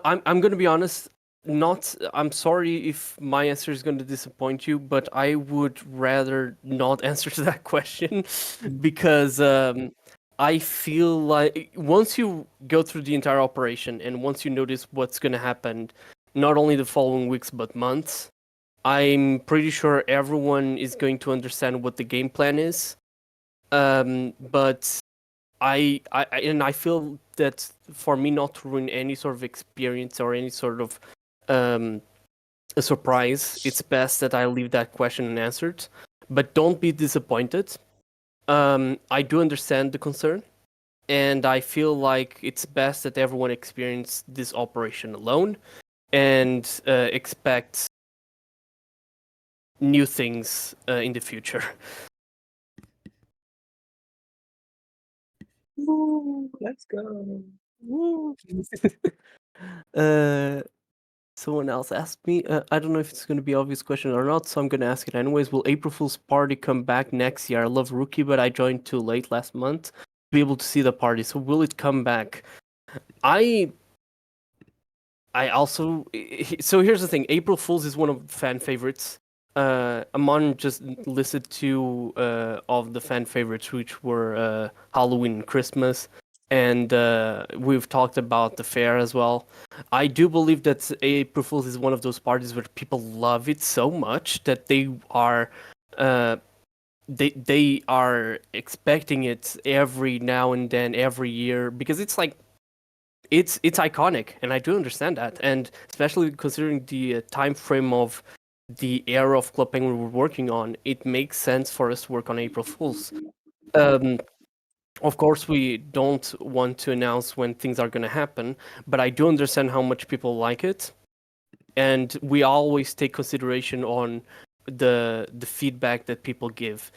I'm gonna be honest. I'm sorry if my answer is going to disappoint you, but I would rather not answer to that question because I feel like once you go through the entire operation and once you notice what's going to happen, not only the following weeks but months, I'm pretty sure everyone is going to understand what the game plan is. But I feel that for me not to ruin any sort of experience or any sort of a surprise, it's best that I leave that question unanswered. But don't be disappointed. I do understand the concern, and I feel like it's best that everyone experience this operation alone and expect new things in the future. Woo, let's go. Woo. Someone else asked me. I don't know if it's going to be an obvious question or not, so I'm going to ask it anyways. Will April Fool's party come back next year? I love Rookie, but I joined too late last month to be able to see the party. So will it come back? I also. So here's the thing. April Fool's is one of fan favorites. Amon just listed two of the fan favorites, which were Halloween and Christmas, and we've talked about the fair as well. I do believe that April Fool's is one of those parties where people love it so much that they are they are expecting it every now and then, every year, because it's like it's iconic, and I do understand that, and especially considering the time frame of the era of Club Penguin we're working on, it makes sense for us to work on April Fools. Of course, we don't want to announce when things are going to happen, but I do understand how much people like it, and we always take consideration on the feedback that people give.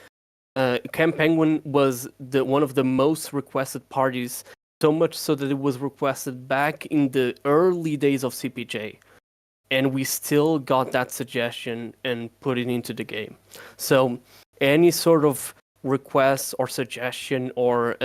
Camp Penguin was one of the most requested parties, so much so that it was requested back in the early days of CPJ, and we still got that suggestion and put it into the game. So any sort of request or suggestion or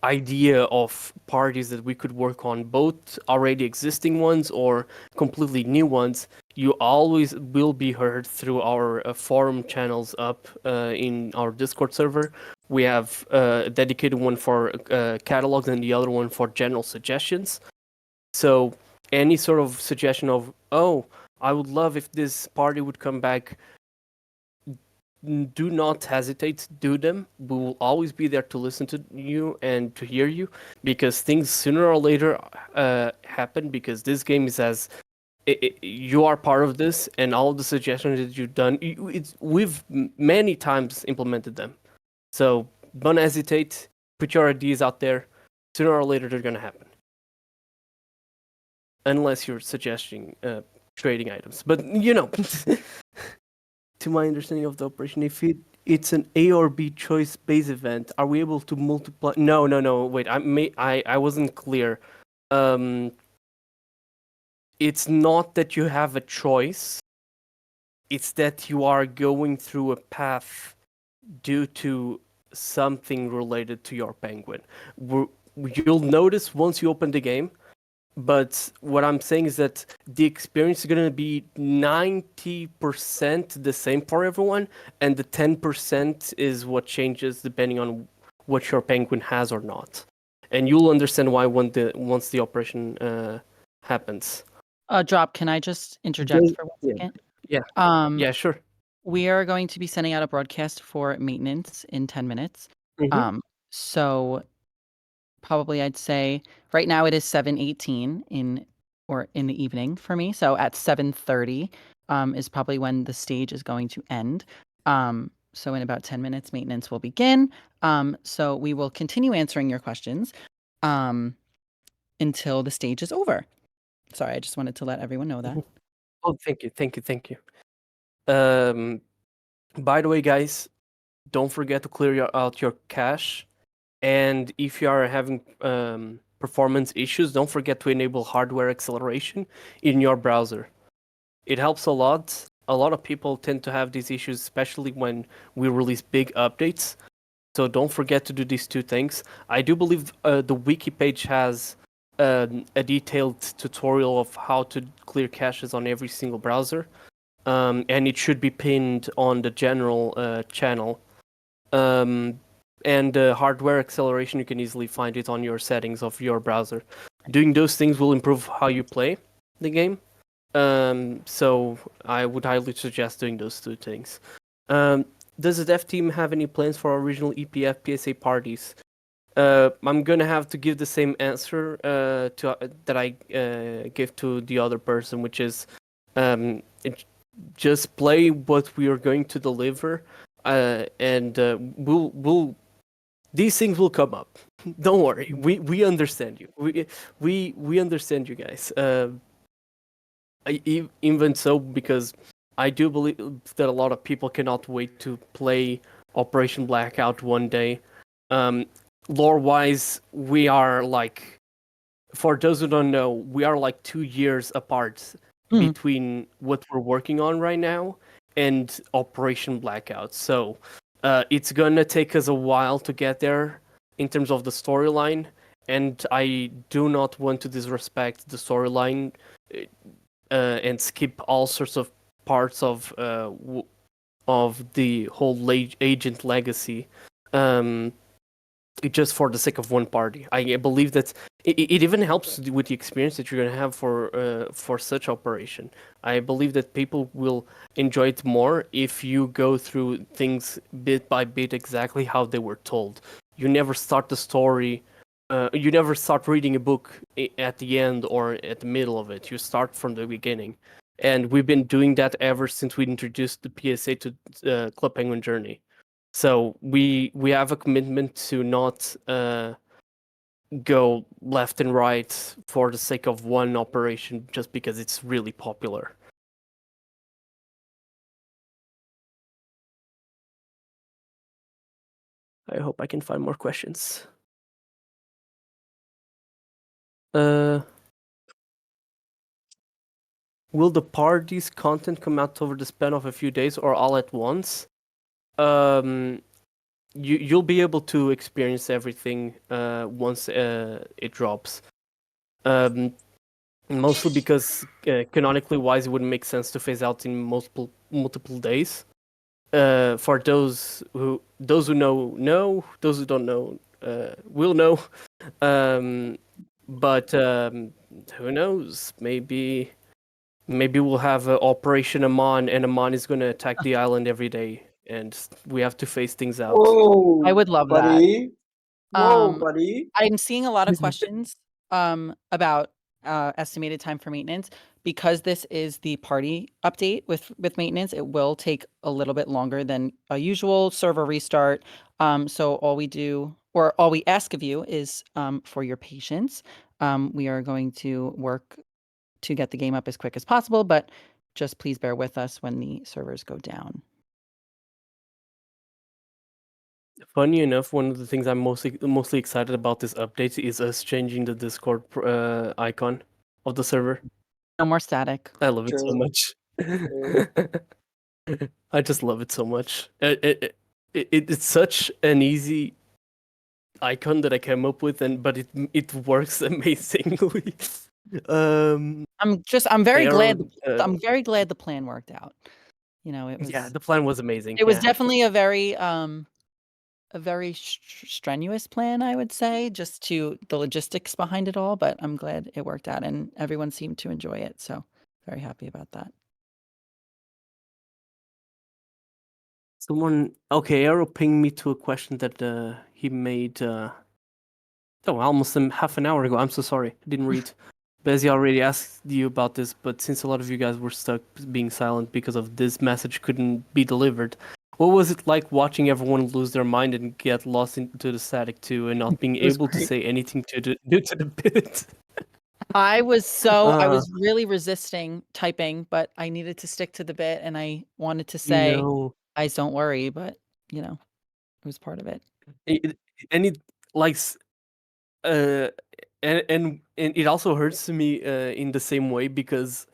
idea of parties that we could work on, both already existing ones or completely new ones, you always will be heard through our forum channels up in our Discord server. We have a dedicated one for catalogs and the other one for general suggestions. So any sort of suggestion of, oh, I would love if this party would come back, do not hesitate to do them. We will always be there to listen to you and to hear you, because things sooner or later happen, because this game is you are part of this, and all of the suggestions that you've done, we've many times implemented them. So don't hesitate, put your ideas out there. Sooner or later they're going to happen. Unless you're suggesting trading items. But, to my understanding of the operation, if it's an A or B choice base event, are we able to multiply? No. Wait, I wasn't clear. It's not that you have a choice. It's that you are going through a path due to something related to your penguin. You'll notice once you open the game. But what I'm saying is that the experience is going to be 90% the same for everyone, and the 10% is what changes depending on what your penguin has or not. And you'll understand why once the operation happens. Drop, can I just interject for 1 second? Yeah. Yeah, sure. We are going to be sending out a broadcast for maintenance in 10 minutes. Mhm. So probably I'd say right now it is 7:18 in the evening for me. So at 7:30 is probably when the stage is going to end. So in about 10 minutes, maintenance will begin. So we will continue answering your questions until the stage is over. Sorry, I just wanted to let everyone know that. Oh, thank you. By the way, guys, don't forget to clear out your cache. And if you are having performance issues, don't forget to enable hardware acceleration in your browser. It helps a lot. A lot of people tend to have these issues, especially when we release big updates. So don't forget to do these two things. I do believe the wiki page has a detailed tutorial of how to clear caches on every single browser. And it should be pinned on the general channel. And hardware acceleration, you can easily find it on your settings of your browser. Doing those things will improve how you play the game. So I would highly suggest doing those two things. Does the dev team have any plans for original EPF PSA parties? I'm gonna have to give the same answer that I gave to the other person, which is just play what we are going to deliver, and we'll these things will come up. Don't worry, we understand you. We understand you guys. Even so, because I do believe that a lot of people cannot wait to play Operation Blackout one day. Lore-wise, we are like, for those who don't know, we are like 2 years apart between what we're working on right now and Operation Blackout. So it's gonna take us a while to get there in terms of the storyline, and I do not want to disrespect the storyline and skip all sorts of parts of the whole agent legacy, just for the sake of one party. I believe that it even helps with the experience that you're gonna have for such operation. I believe that people will enjoy it more if you go through things bit by bit exactly how they were told. You never start the story. You never start reading a book at the end or at the middle of it. You start from the beginning, and we've been doing that ever since we introduced the PSA to Club Penguin Journey. So we have a commitment to not go left and right for the sake of one operation just because it's really popular. I hope I can find more questions. Will the party's content come out over the span of a few days or all at once? You'll be able to experience everything once it drops. Mostly because canonically wise, it wouldn't make sense to phase out in multiple days. For those who know, those who don't know will know. But who knows? Maybe we'll have Operation Amon, and Amon is going to attack the island every day, and we have to phase things out. Whoa, I would love that. buddy. Whoa, Um, buddy. I'm seeing a lot of questions about estimated time for maintenance. Because this is the party update with maintenance, it will take a little bit longer than a usual server restart. So all we ask of you is for your patience. We are going to work to get the game up as quick as possible, but just please bear with us when the servers go down. Funny enough, one of the things I'm mostly excited about this update is us changing the Discord icon of the server. No more static. I love it so True. much. True. I just love it so much. It's such an easy icon that I came up with, but it works amazingly. I'm very glad. Arrow, I'm very glad the plan worked out. You know, it was. yeah, the plan was amazing. It was yeah. definitely a very strenuous plan, I would say, just to the logistics behind it all. But I'm glad it worked out, and everyone seemed to enjoy it. So very happy about that. Arrow pinged me to a question that he made. Almost half an hour ago. I'm so sorry, I didn't read. Bezzy already asked you about this, but since a lot of you guys were stuck being silent because of this message couldn't be delivered, what was it like watching everyone lose their mind and get lost into the static too, and not being able to say anything due to the bit? I was Uh, really resisting typing, but I needed to stick to the bit and I wanted to say, no. guys, don't worry, but it was part of it. And it like uh and it also hurts to me in the same way because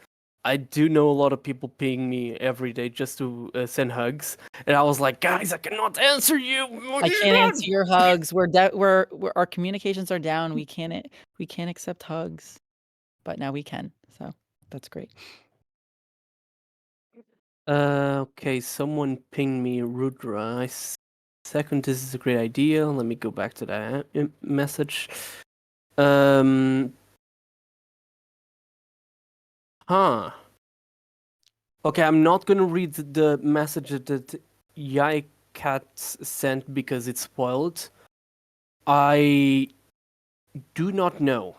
I do know a lot of people ping me every day just to send hugs, and I was like, guys, I cannot answer you. I can't answer your hugs. Our communications are down. We can't accept hugs, but now we can. So that's great. Okay, someone pinged me Rudra. Second, this is a great idea. Let me go back to that message. Huh. Okay, I'm not gonna read the message that Yai Cat sent because it's spoiled. I do not know.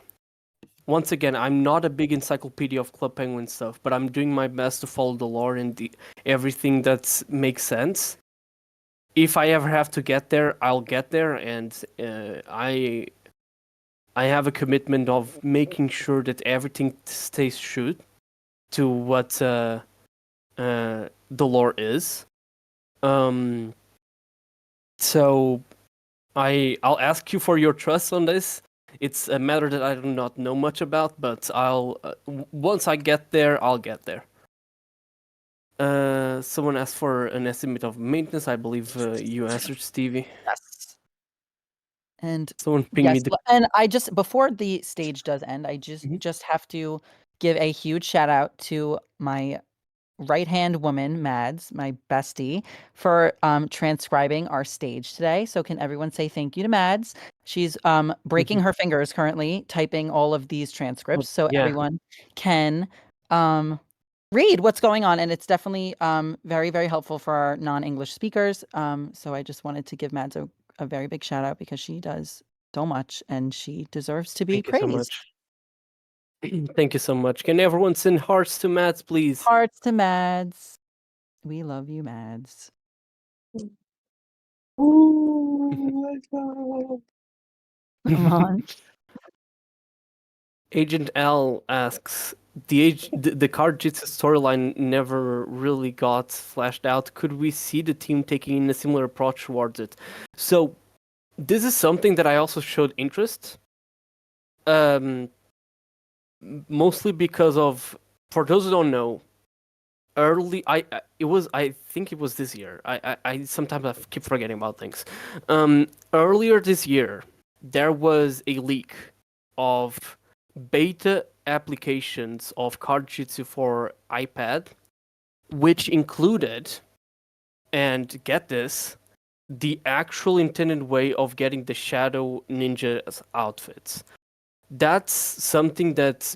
Once again, I'm not a big encyclopedia of Club Penguin stuff, but I'm doing my best to follow the lore and everything that makes sense. If I ever have to get there, I'll get there, and I have a commitment of making sure that everything stays true to what the lore is. So I'll ask you for your trust on this. It's a matter that I do not know much about, but I'll once I get there, I'll get there. Someone asked for an estimate of maintenance. I believe you answered, Stevie. Yes. And Someone ping me yes, and I just before the stage does end, I Mhm. just have to give a huge shout out to my right-hand woman, Mads, my bestie, for transcribing our stage today. So can everyone say thank you to Mads? She's breaking her fingers currently typing all of these transcripts so Yeah. everyone can read what's going on. And it's definitely very, very helpful for our non-English speakers. So I just wanted to give Mads a very big shout out because she does so much and she deserves to be Thank you so praised. much. Thank you so much. Can everyone send hearts to Mads, please? Hearts to Mads. We love you, Mads. Ooh, let's go. Come on. Agent L asks, the card Jitsu storyline never really got fleshed out. Could we see the team taking a similar approach towards it? So this is something that I also showed interest. Mostly because of, for those who don't know, I think it was this year. I sometimes I keep forgetting about things. Earlier this year, there was a leak of beta applications of Card Jitsu for iPad, which included, and get this, the actual intended way of getting the Shadow Ninja's outfits. That's something that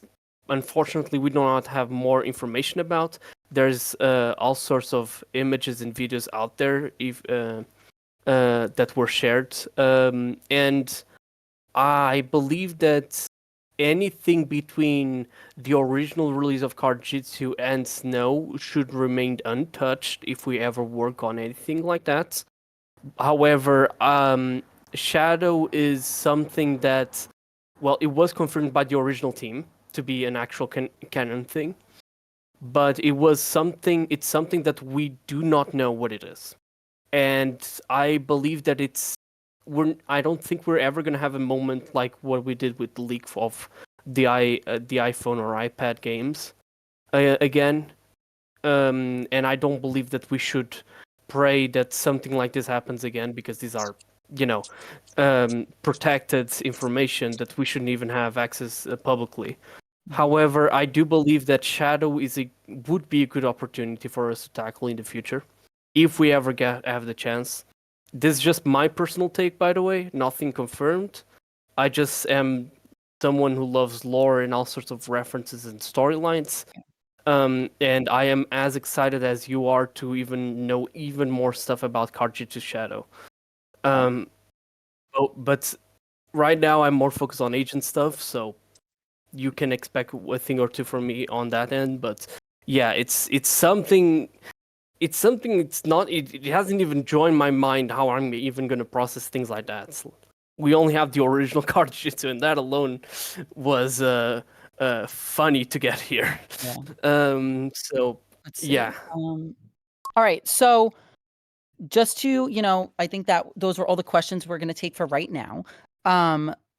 unfortunately we do not have more information about. There's all sorts of images and videos out there that were shared, and I believe that anything between the original release of Card Jitsu and Snow should remain untouched if we ever work on anything like that. However, Shadow is something that, well, it was confirmed by the original team to be an actual canon thing, but it's something that we do not know what it is. And I believe that I don't think we're ever going to have a moment like what we did with the leak of the iPhone or iPad games again. And I don't believe that we should pray that something like this happens again, because these are, protected information that we shouldn't even have access publicly. However, I do believe that Shadow would be a good opportunity for us to tackle in the future, if we ever have the chance. This is just my personal take, by the way, nothing confirmed. I just am someone who loves lore and all sorts of references and storylines. And I am as excited as you are to even know even more stuff about Karjitsu Shadow. But right now I'm more focused on agent stuff, so you can expect a thing or two from me on that end. But yeah, it's something. It's not. It hasn't even joined my mind how I'm even gonna process things like that. We only have the original Karjitsu, and that alone was funny to get here. Yeah. So Let's see. yeah. All right. So just to, I think that those were all the questions we're going to take for right now.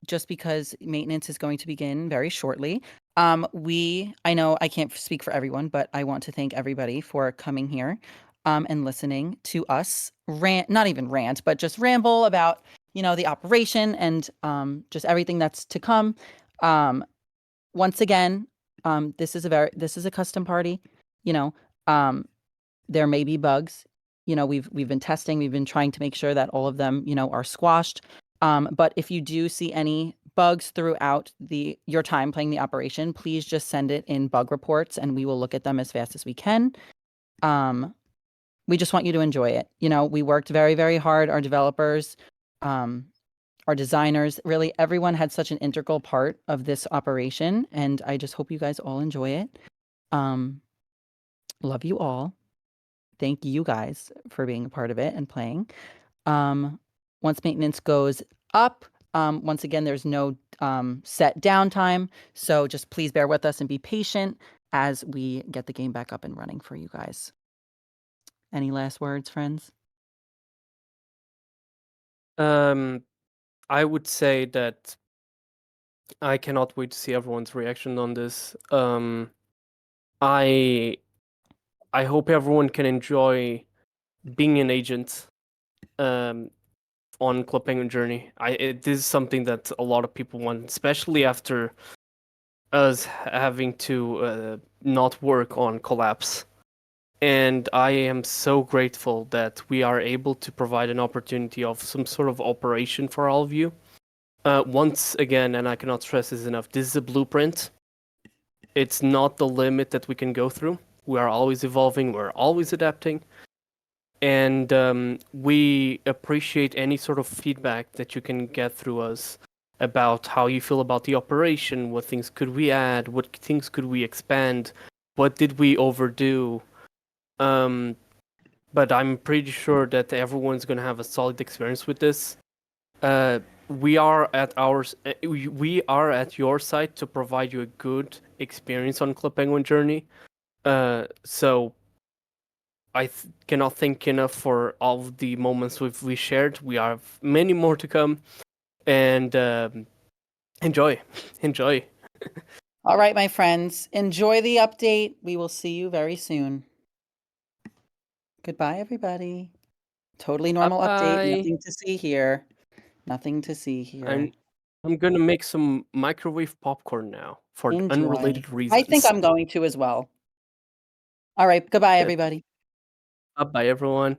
Just because maintenance is going to begin very shortly. I know I can't speak for everyone, but I want to thank everybody for coming here and listening to us not even rant, but just ramble about, the operation and just everything that's to come. Once again, this is a custom party, there may be bugs. We've been testing, we've been trying to make sure that all of them, are squashed. But if you do see any bugs throughout your time playing the operation, please just send it in bug reports and we will look at them as fast as we can. We just want you to enjoy it. We worked very, very hard. Our developers, our designers, really everyone had such an integral part of this operation. And I just hope you guys all enjoy it. Love you all. Thank you guys for being a part of it and playing. Once maintenance goes up, once again, there's no set downtime. So just please bear with us and be patient as we get the game back up and running for you guys. Any last words, friends? I would say that I cannot wait to see everyone's reaction on this. I hope everyone can enjoy being an agent on Club Penguin Journey. This is something that a lot of people want, especially after us having to not work on Collapse. And I am so grateful that we are able to provide an opportunity of some sort of operation for all of you. Once again, and I cannot stress this enough, this is a blueprint. It's not the limit that we can go through. We are always evolving, we're always adapting. And we appreciate any sort of feedback that you can get through us about how you feel about the operation, what things could we add, what things could we expand, what did we overdo. But I'm pretty sure that everyone's going to have a solid experience with this. We are at your side to provide you a good experience on Club Penguin Journey. So I cannot thank enough for all of the moments we shared. We have many more to come, and enjoy. All right, my friends, enjoy the update. We will see you very soon. Goodbye, everybody. Totally normal update. Nothing to see here. Nothing to see here. I'm gonna make some microwave popcorn now for unrelated reasons. I think I'm going to as well. All right, goodbye, everybody. Bye, everyone.